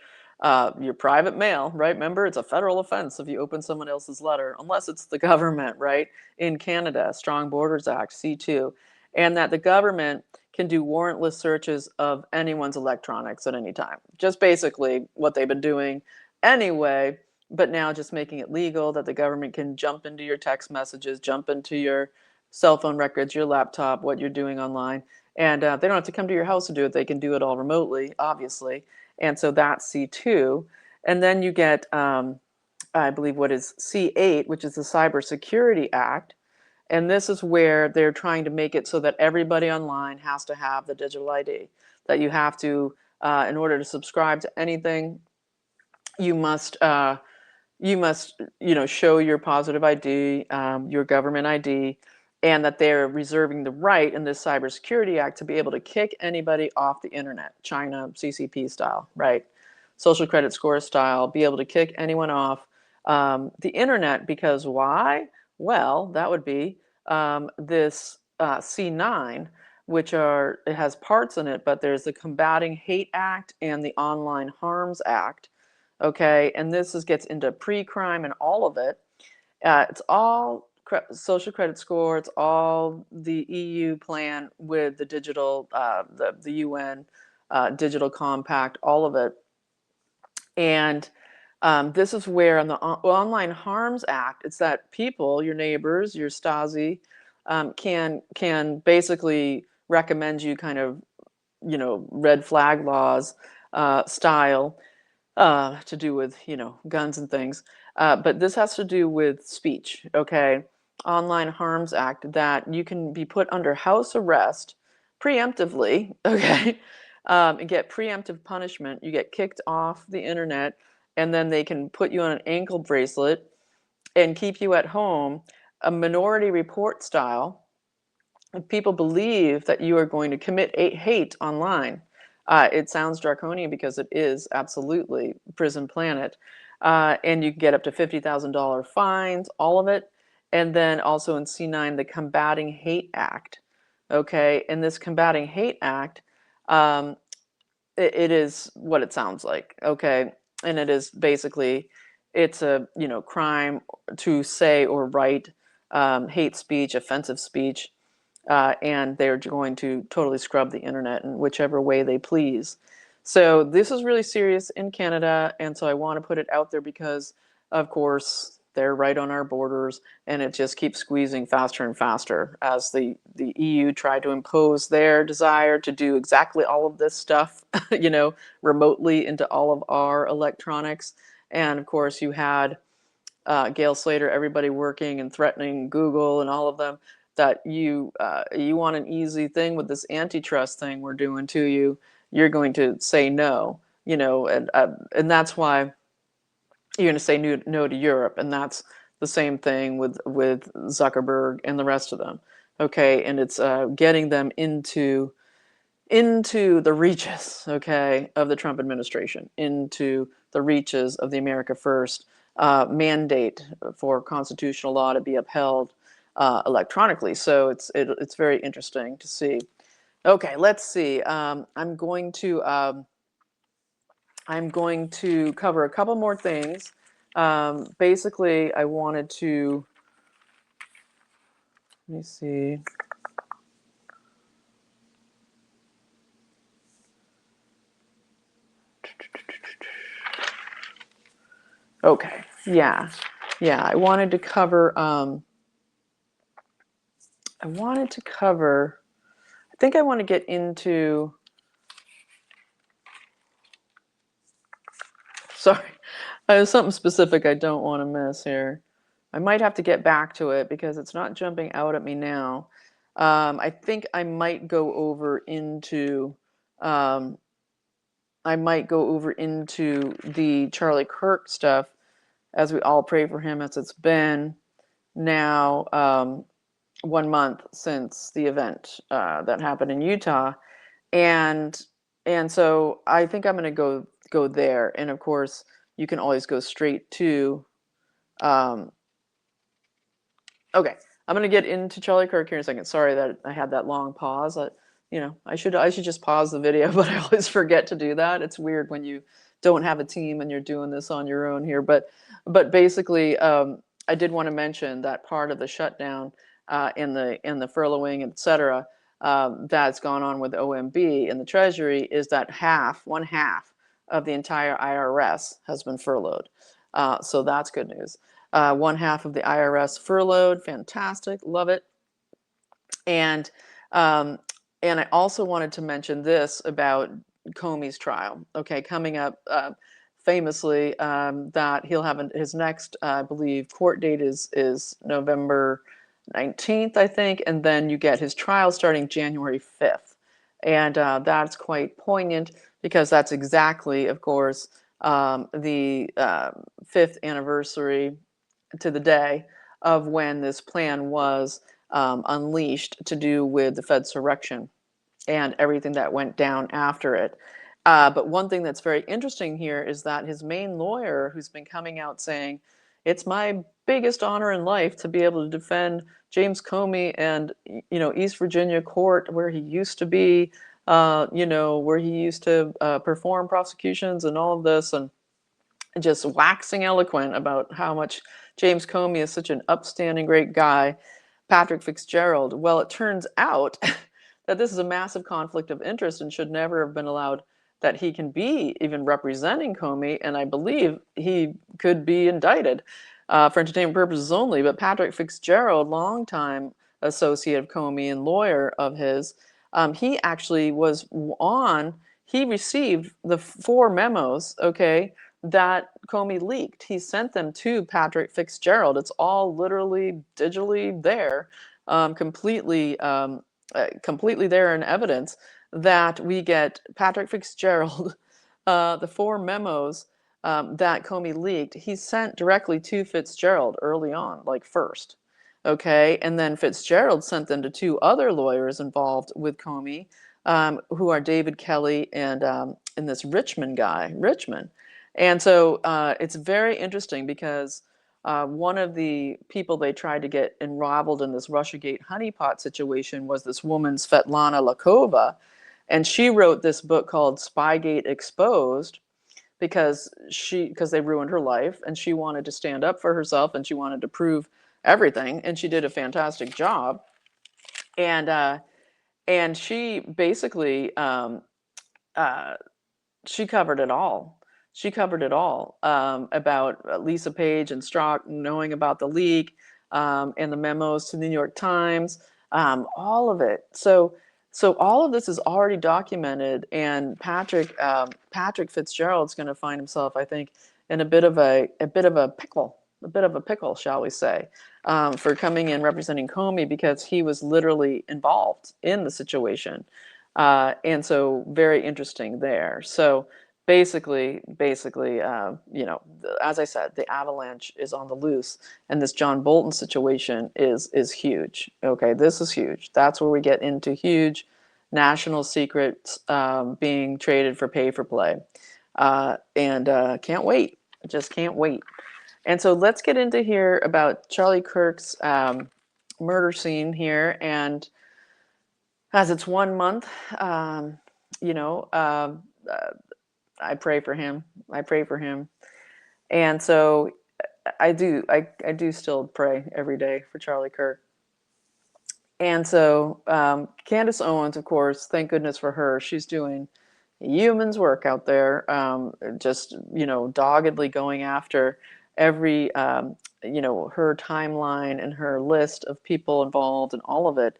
your private mail, right? Remember, it's a federal offense if you open someone else's letter, unless it's the government, right? In Canada, Strong Borders Act, C2, and that the government can do warrantless searches of anyone's electronics at any time. Just basically what they've been doing anyway, but now just making it legal that the government can jump into your text messages, jump into your cell phone records, your laptop, what you're doing online. And they don't have to come to your house to do it. They can do it all remotely, obviously. And so that's C2. And then you get, I believe, what is C8, which is the Cybersecurity Act. And this is where they're trying to make it so that everybody online has to have the digital ID, that you have to, in order to subscribe to anything, you must, show your positive ID, your government ID, and that they're reserving the right in this Cybersecurity Act to be able to kick anybody off the internet, China CCP style, right? Social credit score style, be able to kick anyone off the internet, because why? Well, that would be this C9, it has parts in it, but there's the Combating Hate Act and the Online Harms Act. Okay, and gets into pre-crime and all of it. It's all social credit score. It's all the EU plan with the digital, the UN digital compact, all of it. And this is where on the Online Harms Act, it's that people, your neighbors, your Stasi, can basically recommend you kind of, red flag laws style to do with, guns and things. But this has to do with speech, okay? Online Harms Act, that you can be put under house arrest preemptively, okay? And get preemptive punishment. You get kicked off the internet, and then they can put you on an ankle bracelet and keep you at home, a Minority Report style. If people believe that you are going to commit hate online, it sounds draconian because it is absolutely prison planet. And you can get up to $50,000 fines, all of it. And then also in C9, the Combating Hate Act. Okay, and this Combating Hate Act, it is what it sounds like. Okay, and it is basically, it's a crime to say or write hate speech, offensive speech, and they're going to totally scrub the internet in whichever way they please. So this is really serious in Canada, and so I want to put it out there because, of course, they're right on our borders, and it just keeps squeezing faster and faster as the EU tried to impose their desire to do exactly all of this stuff, remotely into all of our electronics. And of course, you had Gail Slater, everybody working and threatening Google and all of them, that you want an easy thing with this antitrust thing we're doing to you, you're going to say no, and that's why you're going to say no to Europe, and that's the same thing with Zuckerberg and the rest of them. Okay, and it's getting them into the reaches, okay, of the Trump administration, into the reaches of the America First mandate for constitutional law to be upheld electronically. So it's very interesting to see. Okay, let's see. I'm going to cover a couple more things. Basically, I wanted to, let me see. Okay, yeah, I wanted to cover. I think I want to get into. Sorry, there's something specific I don't want to miss here. I might have to get back to it because it's not jumping out at me now. I think I might go over into. The Charlie Kirk stuff, as we all pray for him, as it's been now 1 month since the event that happened in Utah, and so I think I'm going to go there. And of course, you can always go straight to. Okay, I'm going to get into Charlie Kirk here in a second. Sorry that I had that long pause. I should just pause the video, but I always forget to do that. It's weird when you don't have a team and you're doing this on your own here. But basically, I did want to mention that part of the shutdown in the furloughing, et cetera, that's gone on with OMB and the Treasury is that one half of the entire IRS has been furloughed. So that's good news. One half of the IRS furloughed, fantastic, love it. And I also wanted to mention this about Comey's trial. Okay, coming up famously, that he'll have his next, I believe, court date is November 19th, I think, and then you get his trial starting January 5th. And that's quite poignant because that's exactly, of course, the 5th anniversary to the day of when this plan was unleashed to do with the Fedsurrection and everything that went down after it. But one thing that's very interesting here is that his main lawyer, who's been coming out saying, it's my biggest honor in life to be able to defend James Comey and, East Virginia court where he used to be, where he used to perform prosecutions and all of this, and just waxing eloquent about how much James Comey is such an upstanding, great guy. Patrick Fitzgerald. Well, it turns out that this is a massive conflict of interest and should never have been allowed, that he can be even representing Comey, and I believe he could be indicted for entertainment purposes only. But Patrick Fitzgerald, longtime associate of Comey and lawyer of his, he actually he received the 4 memos, okay, that Comey leaked. He sent them to Patrick Fitzgerald. It's all literally digitally there, completely there in evidence that we get Patrick Fitzgerald, the 4 memos that Comey leaked. He sent directly to Fitzgerald early on, like first. Okay, and then Fitzgerald sent them to 2 other lawyers involved with Comey, who are David Kelly and this Richmond guy, Richmond. And so it's very interesting because one of the people they tried to get unraveled in this Russiagate honeypot situation was this woman, Svetlana Lakova. And she wrote this book called Spygate Exposed because they ruined her life, and she wanted to stand up for herself, and she wanted to prove everything, and she did a fantastic job. And she basically she covered it all. She covered it all about Lisa Page and Strzok knowing about the leak, and the memos to the New York Times, all of it. So all of this is already documented, and Patrick Fitzgerald's going to find himself, I think, in a bit of a pickle, shall we say, for coming in representing Comey, because he was literally involved in the situation. And so very interesting there. So basically, as I said, the avalanche is on the loose, and this John Bolton situation is huge. Okay, this is huge. That's where we get into huge national secrets being traded for pay for play. And can't wait. Just can't wait. And so let's get into here about Charlie Kirk's murder scene here. And as it's 1 month, I pray for him. I pray for him. And so I do still pray every day for Charlie Kirk. And so Candace Owens, of course, thank goodness for her. She's doing yeoman's work out there, just, doggedly going after every, her timeline and her list of people involved and all of it.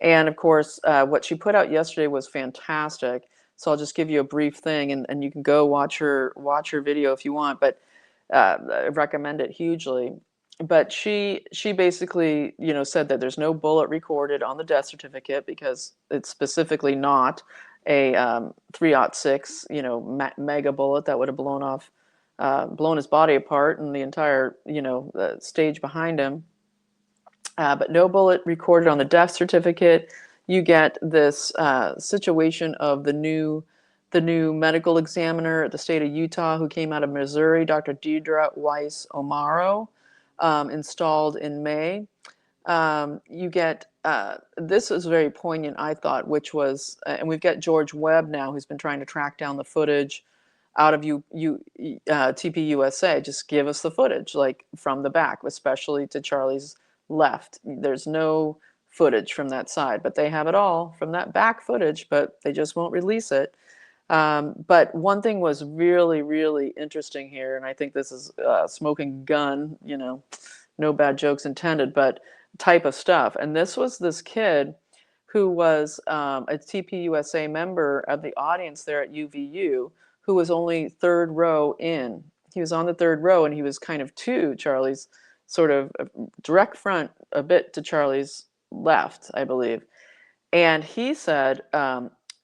And of course, what she put out yesterday was fantastic. So I'll just give you a brief thing, and you can go watch her video if you want, but I recommend it hugely. But she basically, said that there's no bullet recorded on the death certificate because it's specifically not a 306, mega bullet that would have blown his body apart and the entire, the stage behind him. But no bullet recorded on the death certificate. You get this situation of the new medical examiner at the state of Utah who came out of Missouri, Dr. Deidre Weiss Omaro, installed in May. You get, this is very poignant, I thought, which was, and we've got George Webb now who's been trying to track down the footage out of TPUSA. Just give us the footage, like from the back, especially to Charlie's left. There's no footage from that side, but they have it all from that back footage, but they just won't release it. But one thing was really, really interesting here, and I think this is smoking gun, no bad jokes intended, but type of stuff. And this was this kid who was a TPUSA member of the audience there at UVU, who was only 3rd row in. He was on the 3rd row, and he was kind of to Charlie's sort of direct front, a bit to Charlie's left, I believe. And he said,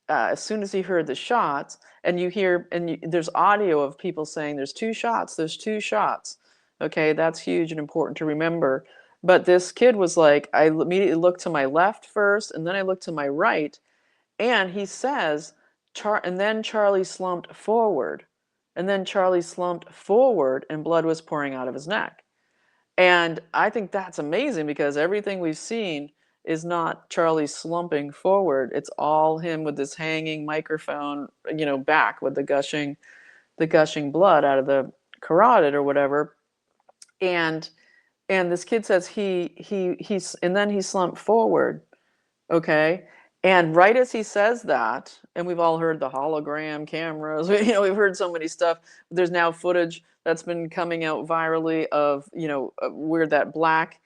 as soon as he heard the shots, and you hear, there's audio of people saying, there's two shots, there's two shots. Okay, that's huge and important to remember. But this kid was like, I immediately looked to my left first, and then I looked to my right. And he says, and then Charlie slumped forward. And then Charlie slumped forward, and blood was pouring out of his neck. And I think that's amazing because everything we've seen is not Charlie slumping forward. It's all him with this hanging microphone, back with the gushing blood out of the carotid or whatever. And this kid says he's and then he slumped forward. Okay. And right as he says that, and we've all heard the hologram cameras, we've heard so many stuff. There's now footage that's been coming out virally of, where that black,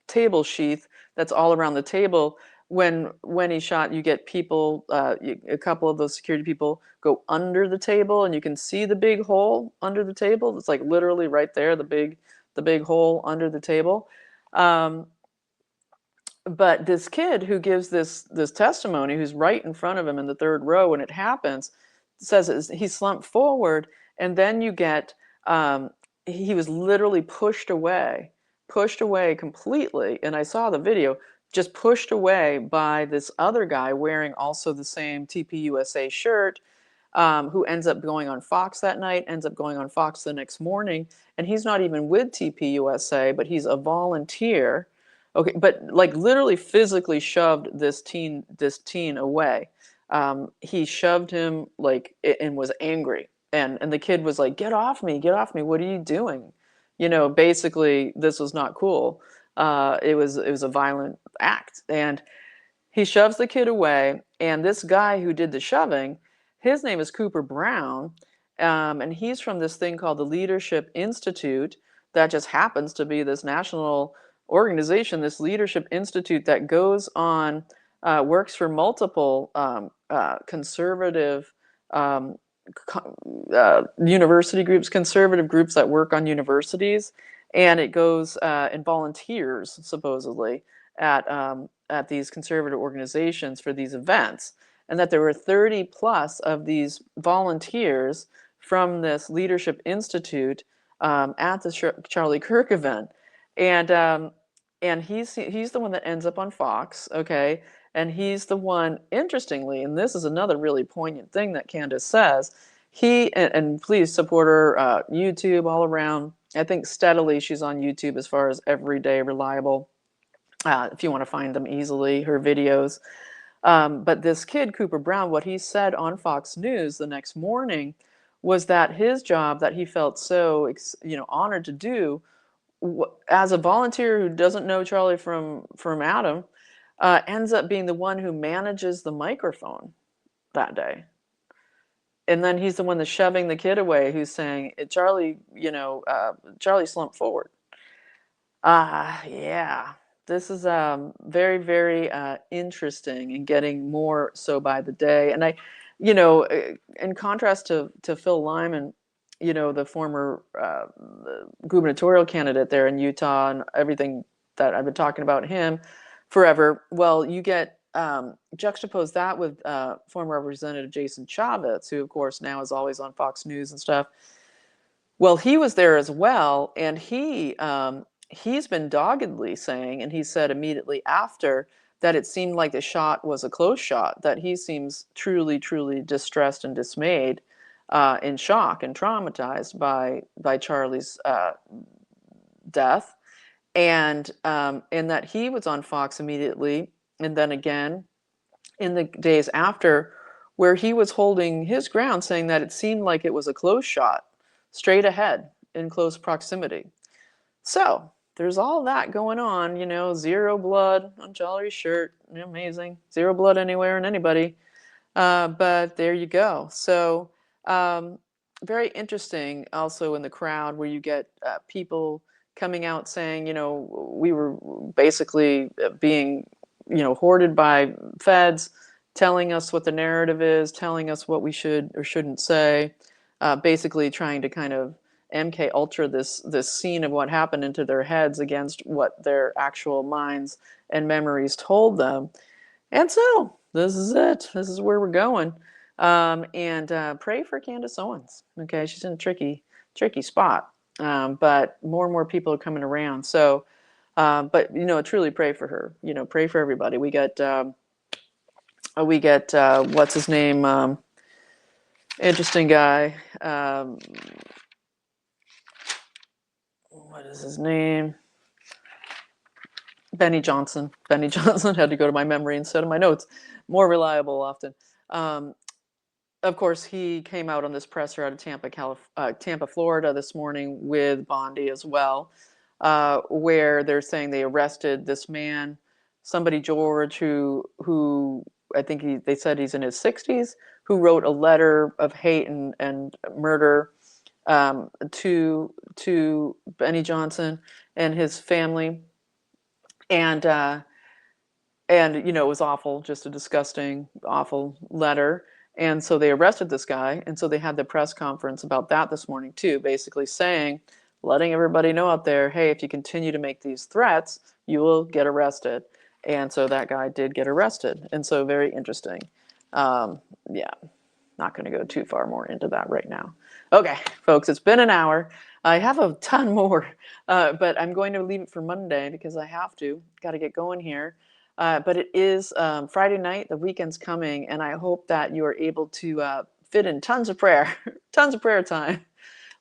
table sheath that's all around the table. When he shot, you get people, a couple of those security people go under the table, and you can see the big hole under the table. It's like literally right there, the big hole under the table. But this kid who gives this testimony, who's right in front of him in the third row when it happens, says he slumped forward, and then you get he was literally pushed away completely. And I saw the video, just pushed away by this other guy wearing also the same TPUSA shirt, who ends up going on Fox that night, ends up going on Fox the next morning, and he's not even with TPUSA, but he's a volunteer. Okay, but like literally physically shoved this teen away. He shoved him and was angry, and the kid was like, get off me, what are you doing? Basically this was not cool. It was a violent act, and he shoves the kid away. And this guy who did the shoving, his name is Cooper Brown, and he's from this thing called the Leadership Institute that just happens to be this national organization, this Leadership Institute that goes on, works for multiple conservative university groups, conservative groups that work on universities, and it goes and volunteers supposedly at these conservative organizations for these events, and that there were 30 plus of these volunteers from this Leadership Institute at the Charlie Kirk event. And he's the one that ends up on Fox, okay? And he's the one, interestingly, and this is another really poignant thing that Candace says, and please support her, YouTube all around. I think steadily she's on YouTube as far as everyday reliable, if you want to find them easily, her videos. But this kid, Cooper Brown, what he said on Fox News the next morning was that his job that he felt so honored to do, as a volunteer who doesn't know Charlie from Adam, ends up being the one who manages the microphone that day. And then he's the one that's shoving the kid away, who's saying, Charlie, Charlie slumped forward. Yeah, this is very, very interesting and getting more so by the day. And I, in contrast to Phil Lyman, the former gubernatorial candidate there in Utah, and everything that I've been talking about him forever. Well, you get juxtapose that with former Representative Jason Chavez, who of course now is always on Fox News and stuff. Well, he was there as well, and he's been doggedly saying, and he said immediately after, that it seemed like the shot was a close shot, that he seems truly, truly distressed and dismayed, in shock and traumatized by Charlie's death, and that he was on Fox immediately, and then again in the days after, where he was holding his ground, saying that it seemed like it was a close shot, straight ahead, in close proximity. So there's all that going on, zero blood on Charlie's shirt, amazing, zero blood anywhere in anybody, but there you go. So very interesting also in the crowd, where you get people coming out saying, we were basically being, hoarded by feds, telling us what the narrative is, telling us what we should or shouldn't say, basically trying to kind of MK Ultra this scene of what happened into their heads against what their actual minds and memories told them. And so this is it. This is where we're going. And pray for Candace Owens. Okay, she's in a tricky spot. But more and more people are coming around. So, but truly pray for her. Pray for everybody. We get what's his name? Interesting guy. What is his name? Benny Johnson. Benny Johnson had to go to my memory instead of my notes. More reliable often. Of course, he came out on this presser out of Tampa, Florida this morning with Bondi as well, where they're saying they arrested this man, somebody George, who I think they said he's in his 60s, who wrote a letter of hate and murder to Benny Johnson and his family, and it was awful, just a disgusting, awful letter. And so they arrested this guy, and so they had the press conference about that this morning too, basically saying, letting everybody know out there, hey, if you continue to make these threats, you will get arrested. And so that guy did get arrested, and so very interesting. Yeah, not going to go too far more into that right now. Okay, folks, it's been an hour. I have a ton more, but I'm going to leave it for Monday because I have to. Got to get going here. But it is Friday night. The weekend's coming, and I hope that you are able to fit in tons of prayer, tons of prayer time,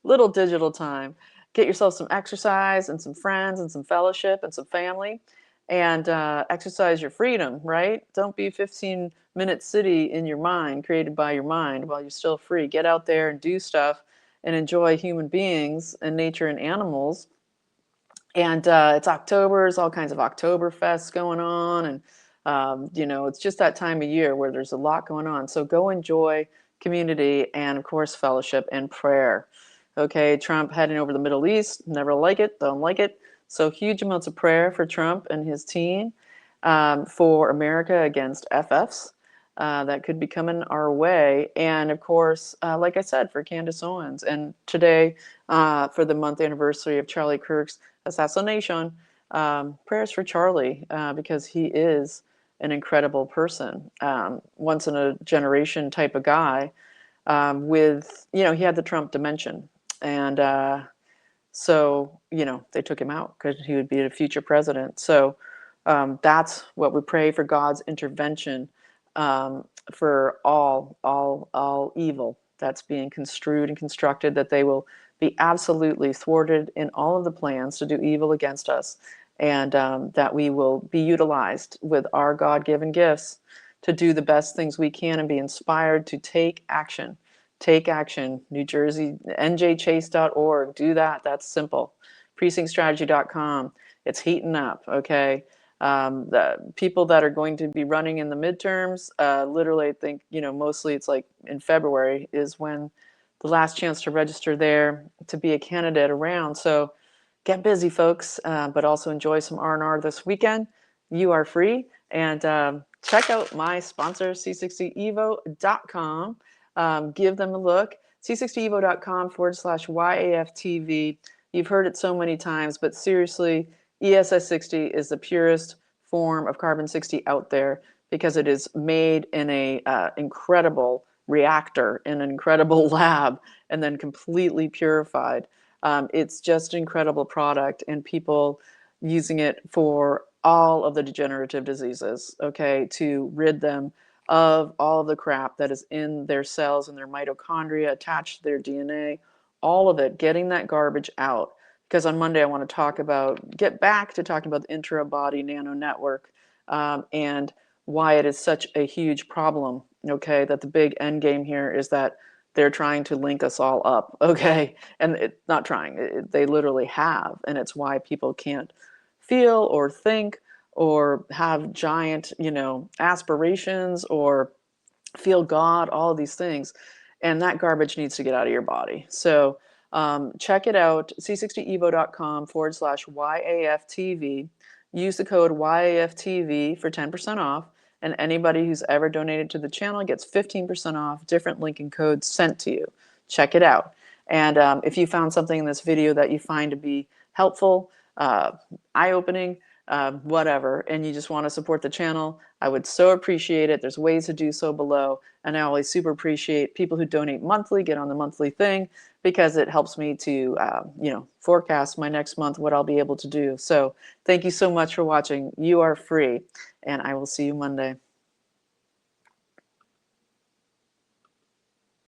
little digital time. Get yourself some exercise and some friends and some fellowship and some family, and exercise your freedom, right? Don't be 15-minute city in your mind, created by your mind, while you're still free. Get out there and do stuff and enjoy human beings and nature and animals. And it's October, there's all kinds of Oktoberfests going on. And, it's just that time of year where there's a lot going on. So go enjoy community and, of course, fellowship and prayer. Okay, Trump heading over the Middle East. Never like it, don't like it. So huge amounts of prayer for Trump and his team, for America against FFs that could be coming our way. And, of course, like I said, for Candace Owens. And today, for the month anniversary of Charlie Kirk's assassination, prayers for Charlie, because he is an incredible person, once in a generation type of guy, with, he had the Trump dimension. And so, they took him out because he would be a future president. So that's what we pray for, God's intervention, for all evil that's being construed and constructed, that they will be absolutely thwarted in all of the plans to do evil against us, and that we will be utilized with our God-given gifts to do the best things we can and be inspired to take action. Take action. New Jersey, njchase.org. Do that. That's simple. Precinctstrategy.com. It's heating up, okay? The people that are going to be running in the midterms, literally, I think, mostly it's like in February is when the last chance to register there to be a candidate around. So get busy, folks, but also enjoy some R&R this weekend. You are free. And check out my sponsor, c60evo.com. Give them a look. c60evo.com/YAFTV. You've heard it so many times, but seriously, ESS60 is the purest form of carbon-60 out there because it is made in a incredible reactor in an incredible lab and then completely purified. It's just an incredible product, and people using it for all of the degenerative diseases, okay, to rid them of all of the crap that is in their cells and their mitochondria attached to their DNA, all of it, getting that garbage out. Because on Monday I want to get back to talking about the intra-body nano network, and why it is such a huge problem, okay, that the big end game here is that they're trying to link us all up, okay, and not trying, they literally have, and it's why people can't feel or think or have giant, aspirations or feel God, all of these things, and that garbage needs to get out of your body. So check it out, c60evo.com/YAFTV. Use the code YAFTV for 10% off, and anybody who's ever donated to the channel gets 15% off, different link and codes sent to you. Check it out. And if you found something in this video that you find to be helpful, eye-opening, whatever, and you just want to support the channel, I would so appreciate it. There's ways to do so below. And I always super appreciate people who donate monthly, get on the monthly thing, because it helps me to, forecast my next month, what I'll be able to do. So thank you so much for watching. You are free, and I will see you Monday.